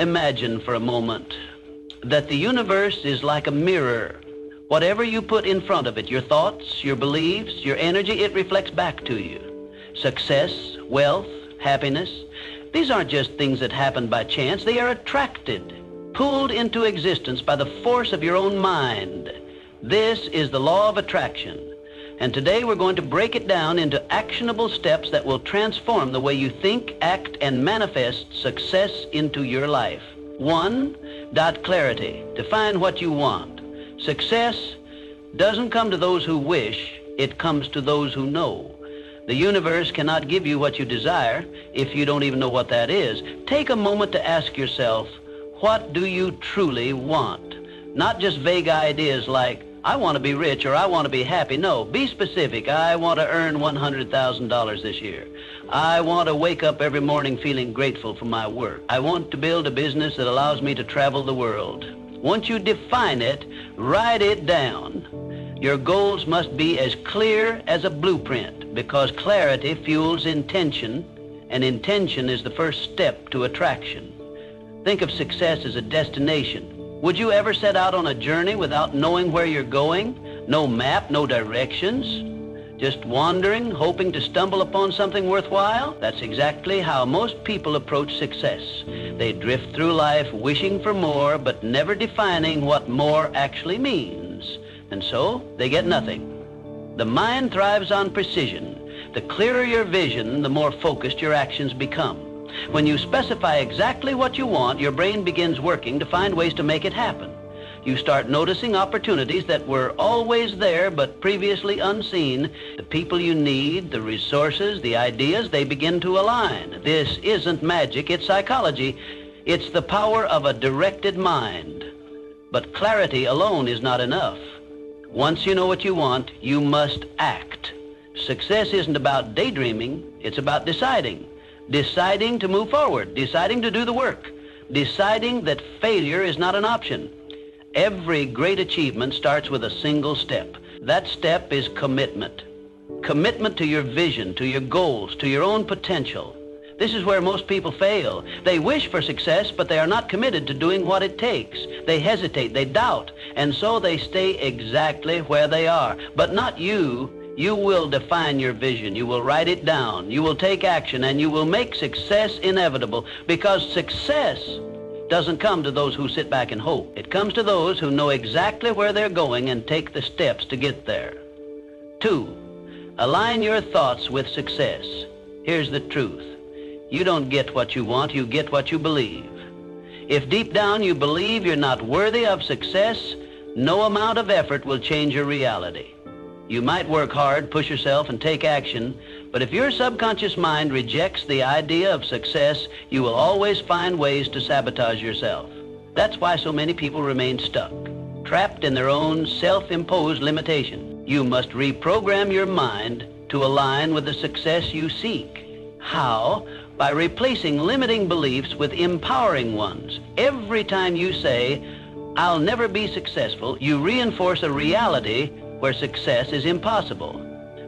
Imagine for a moment that the universe is like a mirror. Whatever you put in front of it, your thoughts, your beliefs, your energy, it reflects back to you. Success, wealth, happiness, these aren't just things that happen by chance. They are attracted, pulled into existence by the force of your own mind. This is the law of attraction. And today we're going to break it down into actionable steps that will transform the way you think, act, and manifest success into your life. 1. Clarity. Define what you want. Success doesn't come to those who wish, it comes to those who know. The universe cannot give you what you desire if you don't even know what that is. Take a moment to ask yourself, what do you truly want? Not just vague ideas like, I want to be rich or I want to be happy. No, be specific. I want to earn $100,000 this year. I want to wake up every morning feeling grateful for my work. I want to build a business that allows me to travel the world. Once you define it, write it down. Your goals must be as clear as a blueprint because clarity fuels intention, and intention is the first step to attraction. Think of success as a destination. Would you ever set out on a journey without knowing where you're going? No map, no directions? Just wandering, hoping to stumble upon something worthwhile? That's exactly how most people approach success. They drift through life wishing for more, but never defining what more actually means. And so, they get nothing. The mind thrives on precision. The clearer your vision, the more focused your actions become. When you specify exactly what you want, your brain begins working to find ways to make it happen. You start noticing opportunities that were always there but previously unseen. The people you need, the resources, the ideas, they begin to align. This isn't magic, it's psychology. It's the power of a directed mind. But clarity alone is not enough. Once you know what you want, you must act. Success isn't about daydreaming, it's about deciding. Deciding to move forward, deciding to do the work, deciding that failure is not an option. Every great achievement starts with a single step. That step is commitment. Commitment to your vision, to your goals, to your own potential. This is where most people fail. They wish for success, but they are not committed to doing what it takes. They hesitate, they doubt, and so they stay exactly where they are. But not you. You will define your vision. You will write it down. You will take action, and you will make success inevitable, because success doesn't come to those who sit back and hope. It comes to those who know exactly where they're going and take the steps to get there. 2, align your thoughts with success. Here's the truth. You don't get what you want, you get what you believe. If deep down you believe you're not worthy of success, no amount of effort will change your reality. You might work hard, push yourself, and take action, but if your subconscious mind rejects the idea of success, you will always find ways to sabotage yourself. That's why so many people remain stuck, trapped in their own self-imposed limitation. You must reprogram your mind to align with the success you seek. How? By replacing limiting beliefs with empowering ones. Every time you say, I'll never be successful, you reinforce a reality where success is impossible.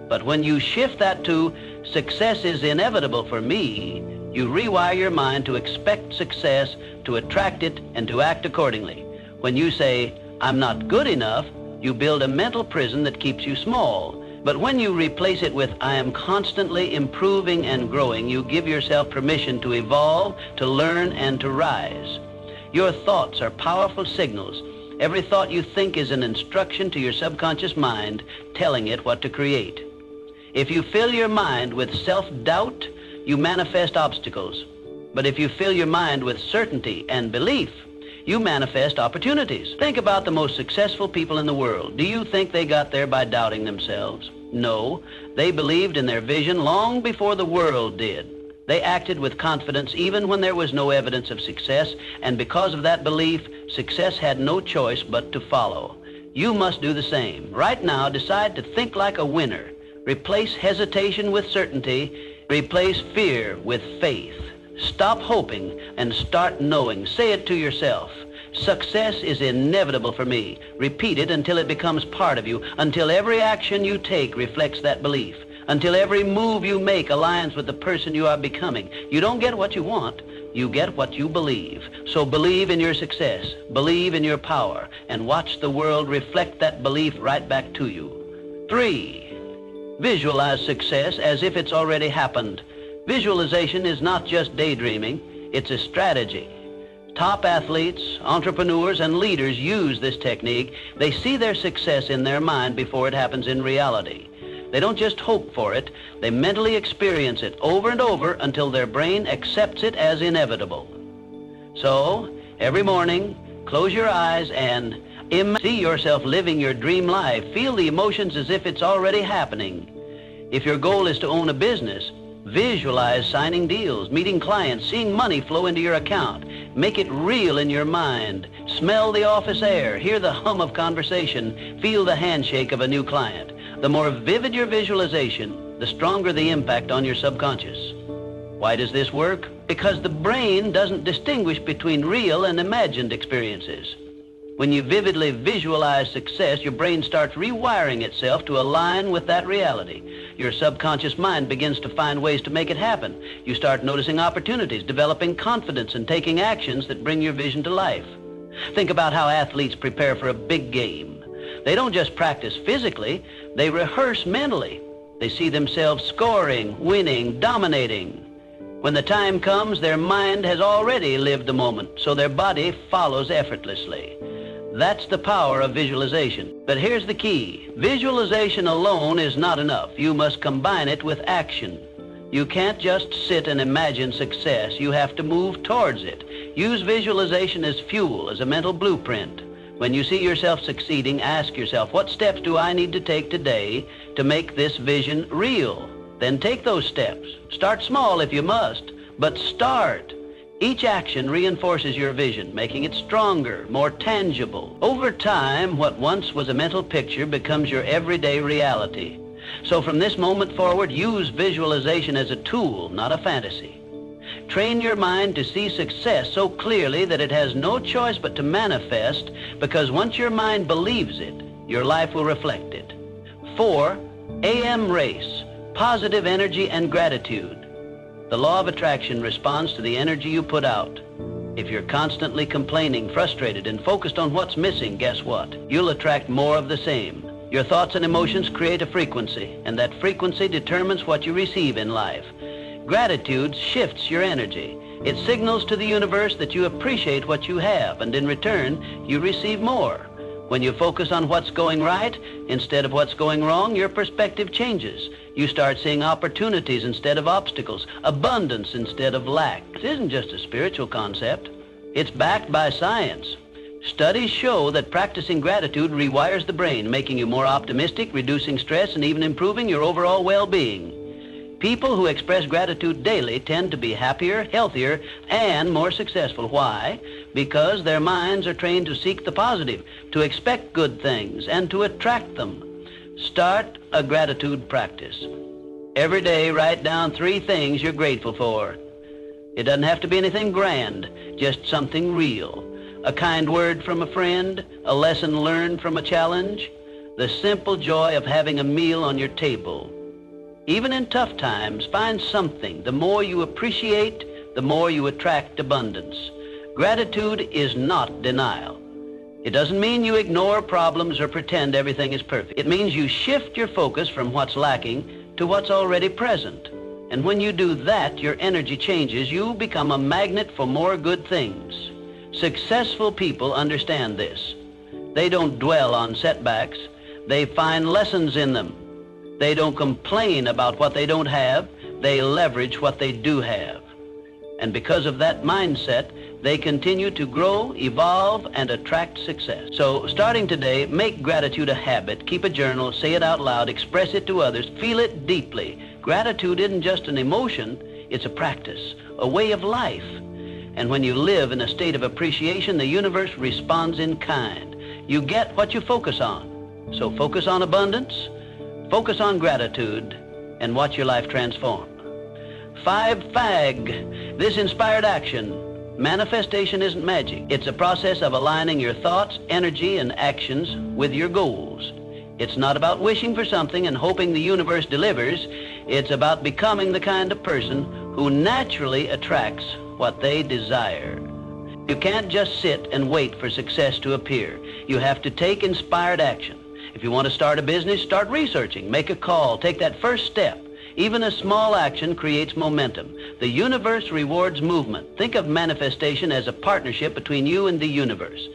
But when you shift that to, success is inevitable for me, you rewire your mind to expect success, to attract it, and to act accordingly. When you say, I'm not good enough, you build a mental prison that keeps you small. But when you replace it with, I am constantly improving and growing, you give yourself permission to evolve, to learn, and to rise. Your thoughts are powerful signals. Every thought you think is an instruction to your subconscious mind, telling it what to create. If you fill your mind with self-doubt, you manifest obstacles. But if you fill your mind with certainty and belief, you manifest opportunities. Think about the most successful people in the world. Do you think they got there by doubting themselves? No, they believed in their vision long before the world did. They acted with confidence even when there was no evidence of success, and because of that belief, success had no choice but to follow. You must do the same. Right now, decide to think like a winner. Replace hesitation with certainty. Replace fear with faith. Stop hoping and start knowing. Say it to yourself. Success is inevitable for me. Repeat it until it becomes part of you, until every action you take reflects that belief, until every move you make aligns with the person you are becoming. You don't get what you want, You get what you believe. So believe in your success, believe in your power, and watch the world reflect that belief right back to you. 3, visualize success as if it's already happened. Visualization is not just daydreaming, it's a strategy. Top athletes, entrepreneurs, and leaders use this technique. They see their success in their mind before it happens in reality. They don't just hope for it, they mentally experience it over and over until their brain accepts it as inevitable. So, every morning, close your eyes and see yourself living your dream life. Feel the emotions as if it's already happening. If your goal is to own a business, visualize signing deals, meeting clients, seeing money flow into your account. Make it real in your mind. Smell the office air, hear the hum of conversation, feel the handshake of a new client. The more vivid your visualization, the stronger the impact on your subconscious. Why does this work? Because the brain doesn't distinguish between real and imagined experiences. When you vividly visualize success, your brain starts rewiring itself to align with that reality. Your subconscious mind begins to find ways to make it happen. You start noticing opportunities, developing confidence, and taking actions that bring your vision to life. Think about how athletes prepare for a big game. They don't just practice physically, they rehearse mentally. They see themselves scoring, winning, dominating. When the time comes, their mind has already lived the moment, so their body follows effortlessly. That's the power of visualization. But here's the key. Visualization alone is not enough. You must combine it with action. You can't just sit and imagine success. You have to move towards it. Use visualization as fuel, as a mental blueprint. When you see yourself succeeding, ask yourself, what steps do I need to take today to make this vision real? Then take those steps. Start small if you must, but start. Each action reinforces your vision, making it stronger, more tangible. Over time, what once was a mental picture becomes your everyday reality. So from this moment forward, use visualization as a tool, not a fantasy. Train your mind to see success so clearly that it has no choice but to manifest, because once your mind believes it, your life will reflect it. 4, AM race, positive energy and gratitude. The law of attraction responds to the energy you put out. If you're constantly complaining, frustrated, and focused on what's missing, guess what? You'll attract more of the same. Your thoughts and emotions create a frequency, and that frequency determines what you receive in life. Gratitude shifts your energy. It signals to the universe that you appreciate what you have, and in return, you receive more. When you focus on what's going right instead of what's going wrong, your perspective changes. You start seeing opportunities instead of obstacles, abundance instead of lack. This isn't just a spiritual concept. It's backed by science. Studies show that practicing gratitude rewires the brain, making you more optimistic, reducing stress, and even improving your overall well-being. People who express gratitude daily tend to be happier, healthier, and more successful. Why? Because their minds are trained to seek the positive, to expect good things, and to attract them. Start a gratitude practice. Every day, write down 3 things you're grateful for. It doesn't have to be anything grand, just something real. A kind word from a friend, a lesson learned from a challenge, the simple joy of having a meal on your table. Even in tough times, find something. The more you appreciate, the more you attract abundance. Gratitude is not denial. It doesn't mean you ignore problems or pretend everything is perfect. It means you shift your focus from what's lacking to what's already present. And when you do that, your energy changes. You become a magnet for more good things. Successful people understand this. They don't dwell on setbacks. They find lessons in them. They don't complain about what they don't have. They leverage what they do have. And because of that mindset, they continue to grow, evolve, and attract success. So starting today, make gratitude a habit. Keep a journal, say it out loud, express it to others, feel it deeply. Gratitude isn't just an emotion, it's a practice, a way of life. And when you live in a state of appreciation, the universe responds in kind. You get what you focus on. So focus on abundance, focus on gratitude, and watch your life transform. 5, FAG, this inspired action. Manifestation isn't magic. It's a process of aligning your thoughts, energy, and actions with your goals. It's not about wishing for something and hoping the universe delivers. It's about becoming the kind of person who naturally attracts what they desire. You can't just sit and wait for success to appear. You have to take inspired action. If you want to start a business, start researching, make a call, take that first step. Even a small action creates momentum. The universe rewards movement. Think of manifestation as a partnership between you and the universe.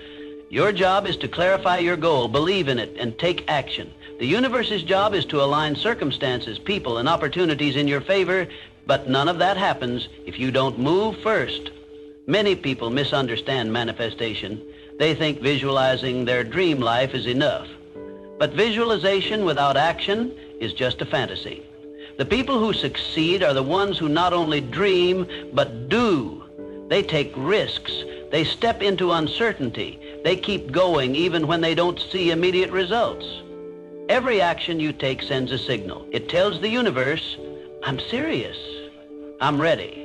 Your job is to clarify your goal, believe in it, and take action. The universe's job is to align circumstances, people, and opportunities in your favor, but none of that happens if you don't move first. Many people misunderstand manifestation. They think visualizing their dream life is enough. But visualization without action is just a fantasy. The people who succeed are the ones who not only dream, but do. They take risks. They step into uncertainty. They keep going even when they don't see immediate results. Every action you take sends a signal. It tells the universe, I'm serious. I'm ready.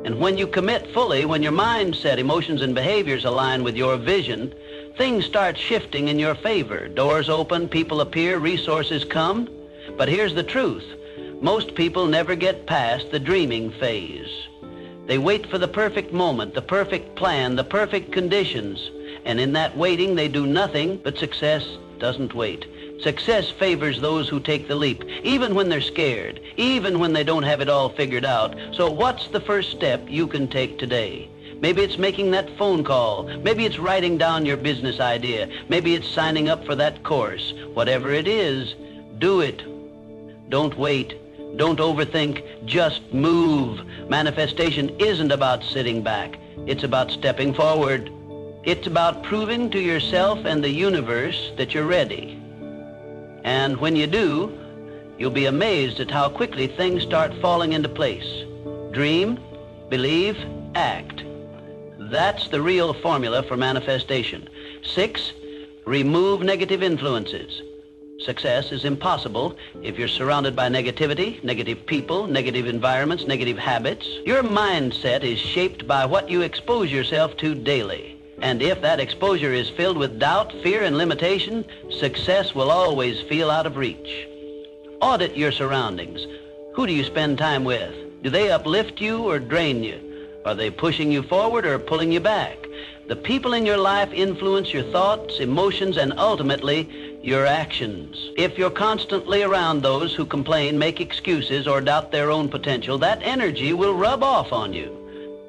And when you commit fully, when your mindset, emotions, and behaviors align with your vision, things start shifting in your favor. Doors open, people appear, resources come. But here's the truth. Most people never get past the dreaming phase. They wait for the perfect moment, the perfect plan, the perfect conditions. And in that waiting, they do nothing, but success doesn't wait. Success favors those who take the leap, even when they're scared, even when they don't have it all figured out. So what's the first step you can take today? Maybe it's making that phone call. Maybe it's writing down your business idea. Maybe it's signing up for that course. Whatever it is, do it. Don't wait. Don't overthink. Just move. Manifestation isn't about sitting back. It's about stepping forward. It's about proving to yourself and the universe that you're ready. And when you do, you'll be amazed at how quickly things start falling into place. Dream, believe, act. That's the real formula for manifestation. 6, remove negative influences. Success is impossible if you're surrounded by negativity, negative people, negative environments, negative habits. Your mindset is shaped by what you expose yourself to daily. And if that exposure is filled with doubt, fear, and limitation, success will always feel out of reach. Audit your surroundings. Who do you spend time with? Do they uplift you or drain you? Are they pushing you forward or pulling you back? The people in your life influence your thoughts, emotions, and ultimately, your actions. If you're constantly around those who complain, make excuses, or doubt their own potential, that energy will rub off on you.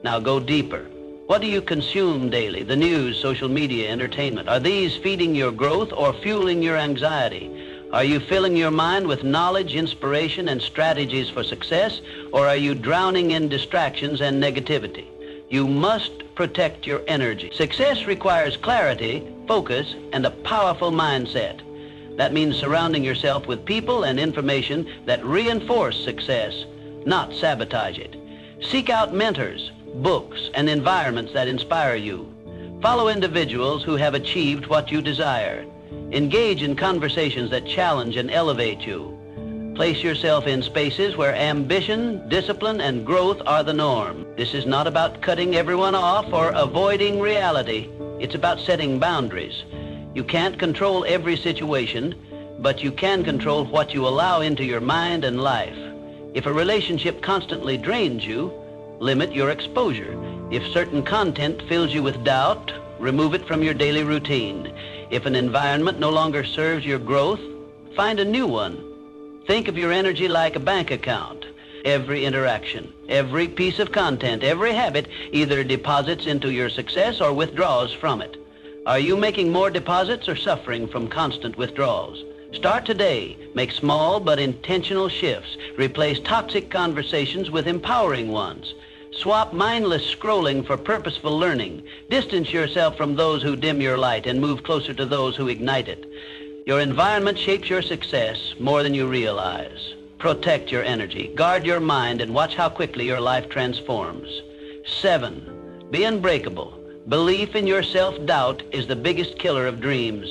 Now go deeper. What do you consume daily? The news, social media, entertainment. Are these feeding your growth or fueling your anxiety? Are you filling your mind with knowledge, inspiration, and strategies for success, or are you drowning in distractions and negativity? You must protect your energy. Success requires clarity, focus, and a powerful mindset. That means surrounding yourself with people and information that reinforce success, not sabotage it. Seek out mentors, books, and environments that inspire you. Follow individuals who have achieved what you desire. Engage in conversations that challenge and elevate you. Place yourself in spaces where ambition, discipline, and growth are the norm. This is not about cutting everyone off or avoiding reality. It's about setting boundaries. You can't control every situation, but you can control what you allow into your mind and life. If a relationship constantly drains you, limit your exposure. If certain content fills you with doubt, remove it from your daily routine. If an environment no longer serves your growth, find a new one. Think of your energy like a bank account. Every interaction, every piece of content, every habit either deposits into your success or withdraws from it. Are you making more deposits or suffering from constant withdrawals? Start today. Make small but intentional shifts. Replace toxic conversations with empowering ones. Swap mindless scrolling for purposeful learning. Distance yourself from those who dim your light and move closer to those who ignite it. Your environment shapes your success more than you realize. Protect your energy. Guard your mind and watch how quickly your life transforms. 7, be unbreakable. Belief in your self-doubt is the biggest killer of dreams.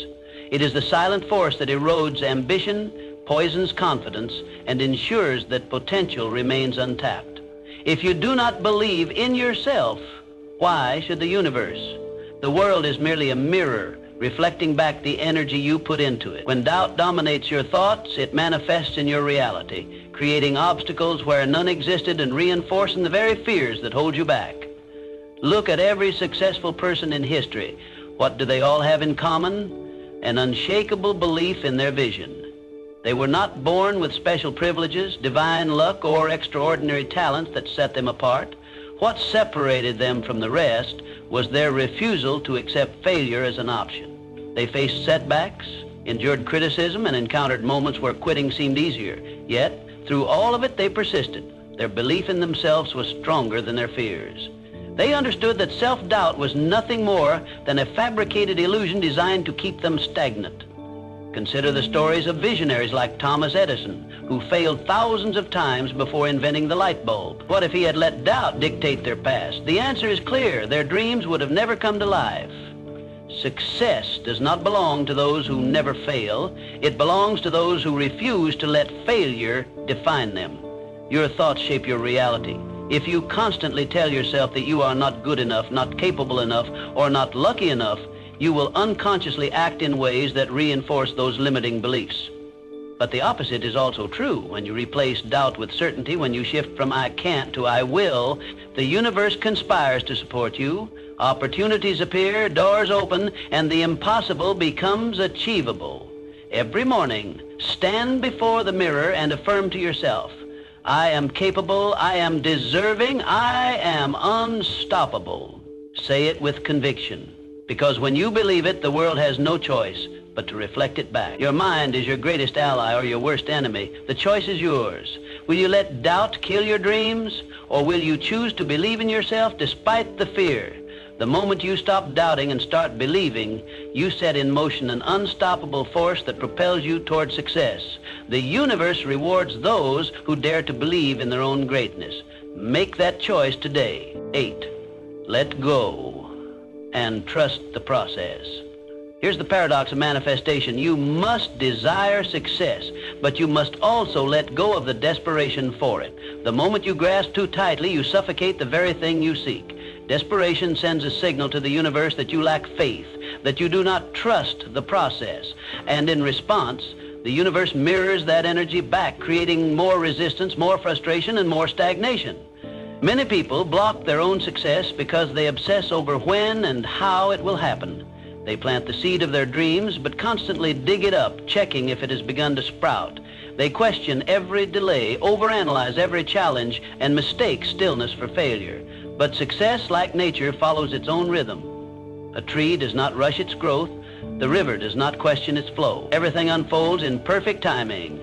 It is the silent force that erodes ambition, poisons confidence, and ensures that potential remains untapped. If you do not believe in yourself, why should the universe? The world is merely a mirror. reflecting back the energy you put into it. When doubt dominates your thoughts, it manifests in your reality, creating obstacles where none existed and reinforcing the very fears that hold you back. Look at every successful person in history. What do they all have in common? An unshakable belief in their vision. They were not born with special privileges, divine luck, or extraordinary talents that set them apart. What separated them from the rest was their refusal to accept failure as an option. They faced setbacks, endured criticism, and encountered moments where quitting seemed easier. Yet, through all of it, they persisted. Their belief in themselves was stronger than their fears. They understood that self-doubt was nothing more than a fabricated illusion designed to keep them stagnant. Consider the stories of visionaries like Thomas Edison, who failed thousands of times before inventing the light bulb. What if he had let doubt dictate their past? The answer is clear. Their dreams would have never come to life. Success does not belong to those who never fail. It belongs to those who refuse to let failure define them. Your thoughts shape your reality. If you constantly tell yourself that you are not good enough, not capable enough, or not lucky enough, you will unconsciously act in ways that reinforce those limiting beliefs. But the opposite is also true. When you replace doubt with certainty, when you shift from I can't to I will, the universe conspires to support you. Opportunities appear, doors open, and the impossible becomes achievable. Every morning, stand before the mirror and affirm to yourself, I am capable, I am deserving, I am unstoppable. Say it with conviction, because when you believe it, the world has no choice but to reflect it back. Your mind is your greatest ally or your worst enemy. The choice is yours. Will you let doubt kill your dreams, or will you choose to believe in yourself despite the fear? The moment you stop doubting and start believing, you set in motion an unstoppable force that propels you toward success. The universe rewards those who dare to believe in their own greatness. Make that choice today. 8. Let go and trust the process. Here's the paradox of manifestation. You must desire success, but you must also let go of the desperation for it. The moment you grasp too tightly, you suffocate the very thing you seek. Desperation sends a signal to the universe that you lack faith, that you do not trust the process. And in response, the universe mirrors that energy back, creating more resistance, more frustration, and more stagnation. Many people block their own success because they obsess over when and how it will happen. They plant the seed of their dreams, but constantly dig it up, checking if it has begun to sprout. They question every delay, overanalyze every challenge, and mistake stillness for failure. But success, like nature, follows its own rhythm. A tree does not rush its growth. The river does not question its flow. Everything unfolds in perfect timing.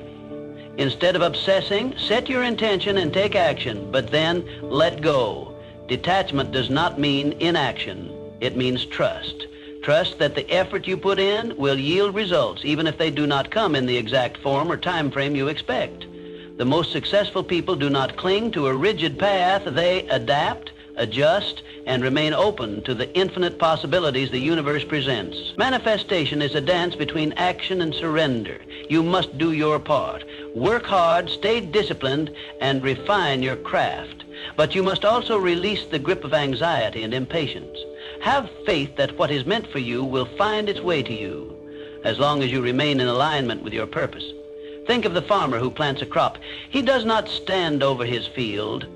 Instead of obsessing, set your intention and take action, but then let go. Detachment does not mean inaction. It means trust. Trust that the effort you put in will yield results, even if they do not come in the exact form or time frame you expect. The most successful people do not cling to a rigid path. They adapt, adjust, and remain open to the infinite possibilities the universe presents. Manifestation is a dance between action and surrender. You must do your part. Work hard, stay disciplined, and refine your craft. But you must also release the grip of anxiety and impatience. Have faith that what is meant for you will find its way to you, as long as you remain in alignment with your purpose. Think of the farmer who plants a crop. He does not stand over his field,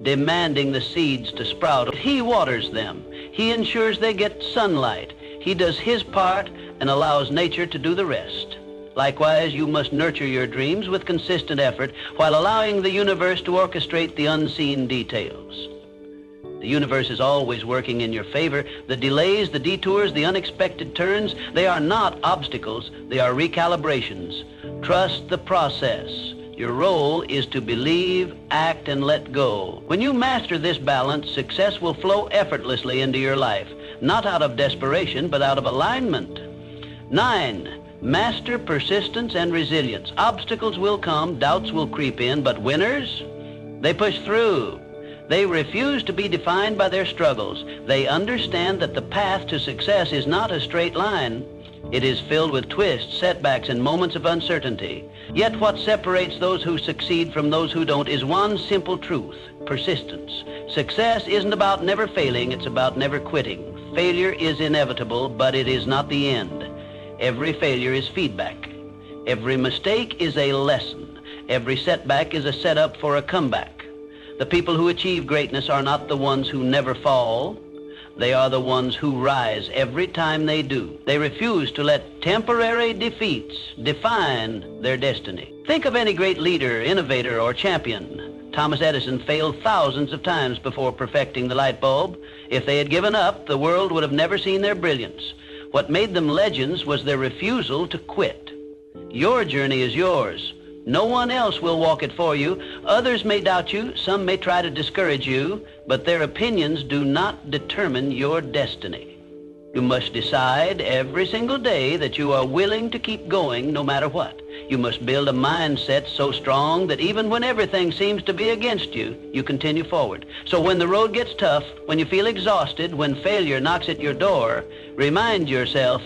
demanding the seeds to sprout. He waters them. He ensures they get sunlight. He does his part and allows nature to do the rest. Likewise, you must nurture your dreams with consistent effort while allowing the universe to orchestrate the unseen details. The universe is always working in your favor. The delays, the detours, the unexpected turns, they are not obstacles. They are recalibrations. Trust the process. Your role is to believe, act, and let go. When you master this balance, success will flow effortlessly into your life, not out of desperation, but out of alignment. 9. Master persistence and resilience. Obstacles will come, doubts will creep in, but winners, they push through. They refuse to be defined by their struggles. They understand that the path to success is not a straight line. It is filled with twists, setbacks, and moments of uncertainty. Yet what separates those who succeed from those who don't is one simple truth: persistence. Success isn't about never failing, it's about never quitting. Failure is inevitable, but it is not the end. Every failure is feedback. Every mistake is a lesson. Every setback is a setup for a comeback. The people who achieve greatness are not the ones who never fall. They are the ones who rise every time they do. They refuse to let temporary defeats define their destiny. Think of any great leader, innovator, or champion. Thomas Edison failed thousands of times before perfecting the light bulb. If they had given up, the world would have never seen their brilliance. What made them legends was their refusal to quit. Your journey is yours. No one else will walk it for you. Others may doubt you, some may try to discourage you, but their opinions do not determine your destiny. You must decide every single day that you are willing to keep going no matter what. You must build a mindset so strong that even when everything seems to be against you, you continue forward. So when the road gets tough, when you feel exhausted, when failure knocks at your door, remind yourself,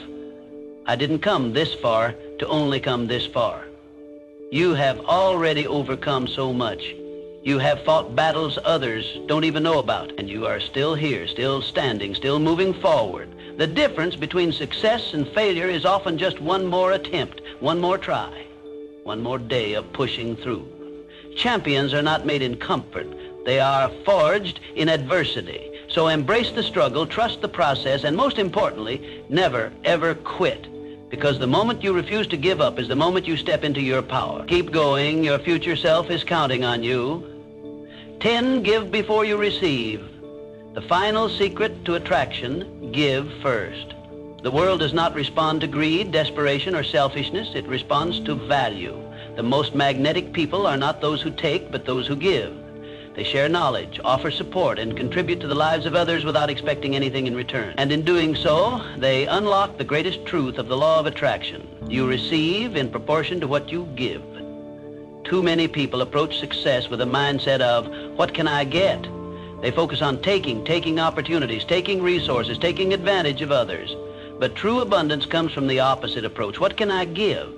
I didn't come this far to only come this far. You have already overcome so much. You have fought battles others don't even know about, and you are still here, still standing, still moving forward. The difference between success and failure is often just one more attempt, one more try, one more day of pushing through. Champions are not made in comfort. They are forged in adversity. So embrace the struggle, trust the process, and most importantly, never, ever quit. Because the moment you refuse to give up is the moment you step into your power. Keep going. Your future self is counting on you. 10, give before you receive. The final secret to attraction, give first. The world does not respond to greed, desperation, or selfishness. It responds to value. The most magnetic people are not those who take, but those who give. They share knowledge, offer support, and contribute to the lives of others without expecting anything in return. And in doing so, they unlock the greatest truth of the law of attraction. You receive in proportion to what you give. Too many people approach success with a mindset of, what can I get? They focus on taking opportunities, taking resources, taking advantage of others. But true abundance comes from the opposite approach. What can I give?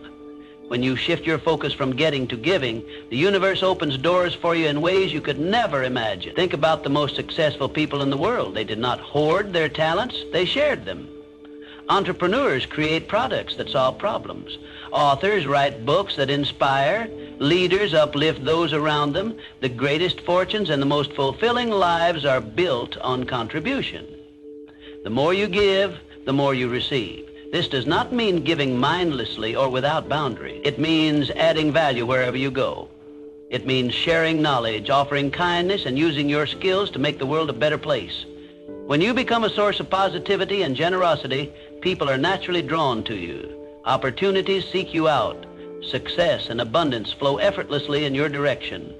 When you shift your focus from getting to giving, the universe opens doors for you in ways you could never imagine. Think about the most successful people in the world. They did not hoard their talents, they shared them. Entrepreneurs create products that solve problems. Authors write books that inspire. Leaders uplift those around them. The greatest fortunes and the most fulfilling lives are built on contribution. The more you give, the more you receive. This does not mean giving mindlessly or without boundary. It means adding value wherever you go. It means sharing knowledge, offering kindness, and using your skills to make the world a better place. When you become a source of positivity and generosity, people are naturally drawn to you. Opportunities seek you out. Success and abundance flow effortlessly in your direction.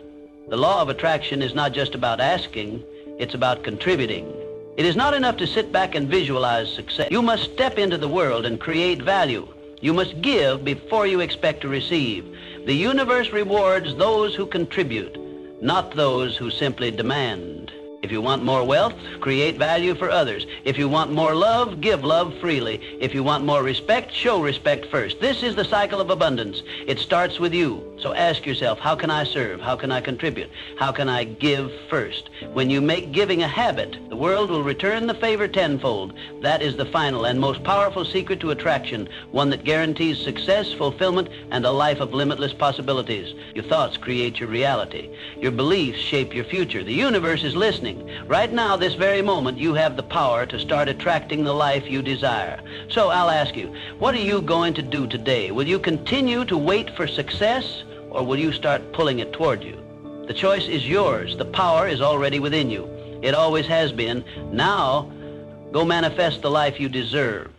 The law of attraction is not just about asking, it's about contributing. It is not enough to sit back and visualize success. You must step into the world and create value. You must give before you expect to receive. The universe rewards those who contribute, not those who simply demand. If you want more wealth, create value for others. If you want more love, give love freely. If you want more respect, show respect first. This is the cycle of abundance. It starts with you. So ask yourself, how can I serve? How can I contribute? How can I give first? When you make giving a habit, the world will return the favor tenfold. That is the final and most powerful secret to attraction, one that guarantees success, fulfillment, and a life of limitless possibilities. Your thoughts create your reality. Your beliefs shape your future. The universe is listening. Right now, this very moment, you have the power to start attracting the life you desire. So I'll ask you, what are you going to do today? Will you continue to wait for success, or will you start pulling it toward you? The choice is yours. The power is already within you. It always has been. Now, go manifest the life you deserve.